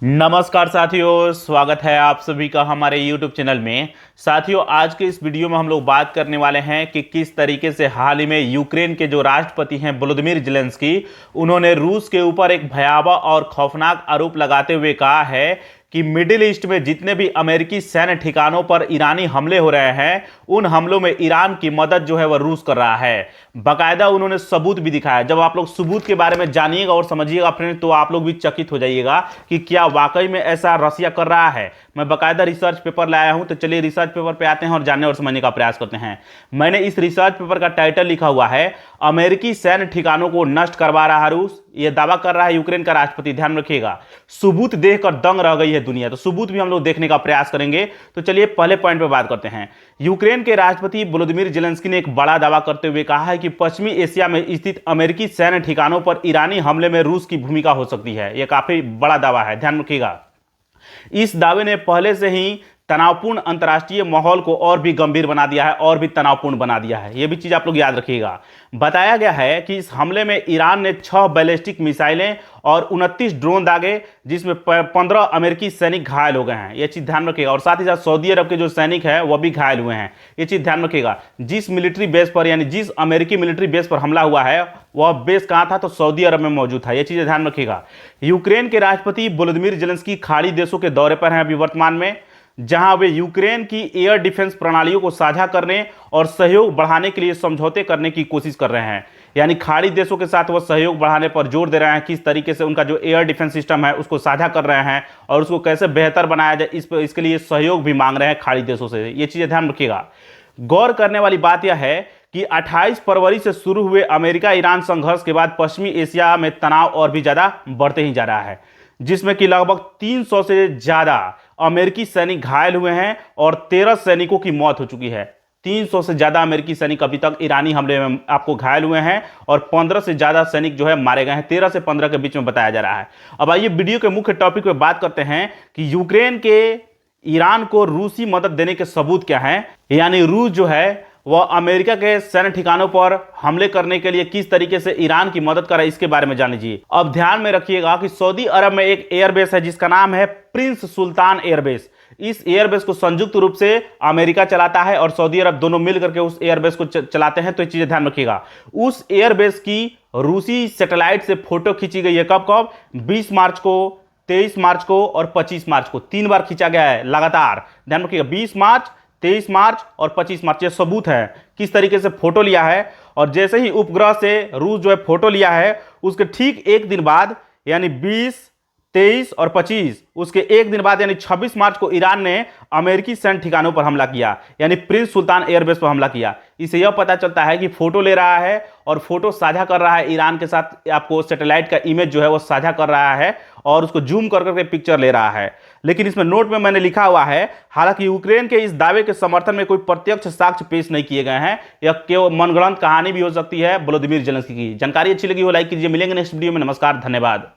नमस्कार साथियों, स्वागत है आप सभी का हमारे YouTube चैनल में। साथियों, आज के इस वीडियो में हम लोग बात करने वाले हैं कि किस तरीके से हाल ही में यूक्रेन के जो राष्ट्रपति हैं वोलोदिमीर ज़ेलेंस्की, उन्होंने रूस के ऊपर एक भयावह और खौफनाक आरोप लगाते हुए कहा है कि मिडिल ईस्ट में जितने भी अमेरिकी सैन्य ठिकानों पर ईरानी हमले हो रहे हैं, उन हमलों में ईरान की मदद जो है वह रूस कर रहा है। बाकायदा उन्होंने सबूत भी दिखाया। जब आप लोग सबूत के बारे में जानिएगा और समझिएगा फ्रेंड, तो आप लोग भी चकित हो जाइएगा कि क्या वाकई में ऐसा रसिया कर रहा है। मैं बाकायदा रिसर्च पेपर लाया हूं, तो चलिए रिसर्च पेपर पे आते हैं और जानने और समझने का प्रयास करते हैं। मैंने इस रिसर्च पेपर का टाइटल लिखा हुआ है, अमेरिकी सैन्य ठिकानों को नष्ट करवा रहा रूस। यह दावा कर रहा है यूक्रेन का राष्ट्रपति। ध्यान रखिएगा, सबूत देखकर दंग रह गई है दुनिया, तो सबूत भी हम लोग देखने का प्रयास करेंगे। तो चलिए पहले पॉइंट पे बात करते हैं। यूक्रेन के राष्ट्रपति वोलोदिमीर ज़ेलेंस्की ने एक बड़ा दावा करते हुए कहा है कि पश्चिमी एशिया में स्थित अमेरिकी सैन्य ठिकानों पर ईरानी हमले में रूस की भूमिका हो सकती है। यह काफी बड़ा दावा है, ध्यान रखिएगा। इस दावे ने पहले से ही तनावपूर्ण अंतर्राष्ट्रीय माहौल को और भी गंभीर बना दिया है और भी तनावपूर्ण बना दिया है। यह भी चीज आप लोग याद रखिएगा। बताया गया है कि इस हमले में ईरान ने 6 बैलिस्टिक मिसाइलें और 29 ड्रोन दागे, जिसमें 15 अमेरिकी सैनिक घायल हो गए हैं। यह चीज ध्यान रखिएगा। और साथ ही साथ सऊदी अरब के जो सैनिक हैं वह भी घायल हुए हैं। यह चीज ध्यान रखिएगा। जिस मिलिट्री बेस पर, यानी जिस अमेरिकी मिलिट्री बेस पर हमला हुआ है, वह बेस कहां था? तो सऊदी अरब में मौजूद था। यह चीजें ध्यान रखिएगा। यूक्रेन के राष्ट्रपति वोलोदिमीर ज़ेलेंस्की खाड़ी देशों के दौरे पर हैं अभी वर्तमान में, जहां वे यूक्रेन की एयर डिफेंस प्रणालियों को साझा करने और सहयोग बढ़ाने के लिए समझौते करने की कोशिश कर रहे हैं। यानी खाड़ी देशों के साथ वो सहयोग बढ़ाने पर जोर दे रहे हैं, किस तरीके से उनका जो एयर डिफेंस सिस्टम है उसको साझा कर रहे हैं और उसको कैसे बेहतर बनाया जाए, इसके लिए सहयोग भी मांग रहे हैं खाड़ी देशों से। ये चीजें ध्यान रखिएगा। गौर करने वाली बात यह है कि 28 फरवरी से शुरू हुए अमेरिका ईरान संघर्ष के बाद पश्चिमी एशिया में तनाव और भी ज्यादा बढ़ते ही जा रहा है, जिसमें कि लगभग 300 से ज्यादा अमेरिकी सैनिक घायल हुए हैं और 13 सैनिकों की मौत हो चुकी है। 300 से ज्यादा अमेरिकी सैनिक अभी तक ईरानी हमले में आपको घायल हुए हैं और 15 से ज्यादा सैनिक जो है मारे गए हैं। 13 से 15 के बीच में बताया जा रहा है। अब आइए वीडियो के मुख्य टॉपिक पे बात करते हैं कि यूक्रेन के ईरान को रूसी मदद देने के सबूत क्या हैं। यानी रूस जो है वह अमेरिका के सैन्य ठिकानों पर हमले करने के लिए किस तरीके से ईरान की मदद कर रहा है, इसके बारे में जान लीजिए। अब ध्यान में रखिएगा कि सऊदी अरब में एक एयरबेस है जिसका नाम है प्रिंस सुल्तान एयरबेस। इस एयरबेस को संयुक्त रूप से अमेरिका चलाता है और सऊदी अरब, दोनों मिलकर के उस एयरबेस को चलाते हैं। तो ये चीजें ध्यान रखिएगा। उस एयरबेस की रूसी सैटेलाइट से फोटो खींची गई है। कब कब? 20 मार्च को, 23 मार्च को और 25 मार्च को। 3 बार खींचा गया है लगातार। ध्यान रखिएगा, 20 मार्च, 23 मार्च और 25 मार्च। ये सबूत है किस तरीके से फोटो लिया है। और जैसे ही उपग्रह से रूस जो है फोटो लिया है, उसके ठीक एक दिन बाद, यानी 20, 23 और 25, उसके एक दिन बाद यानी 26 मार्च को ईरान ने अमेरिकी सैन्य ठिकानों पर हमला किया, यानी प्रिंस सुल्तान एयरबेस पर हमला किया। इससे यह पता चलता है कि फोटो ले रहा है और फोटो साझा कर रहा है ईरान के साथ। आपको सैटेलाइट का इमेज जो है वो साझा कर रहा है और उसको जूम कर करके पिक्चर ले रहा है। लेकिन इसमें नोट में मैंने लिखा हुआ है, हालांकि यूक्रेन के इस दावे के समर्थन में कोई प्रत्यक्ष साक्ष्य पेश नहीं किए गए हैं। यह केवल मनगढ़ंत कहानी भी हो सकती है वोलोदिमीर ज़ेलेंस्की की। जानकारी अच्छी लगी हो लाइक कीजिए। मिलेंगे नेक्स्ट वीडियो में। नमस्कार, धन्यवाद।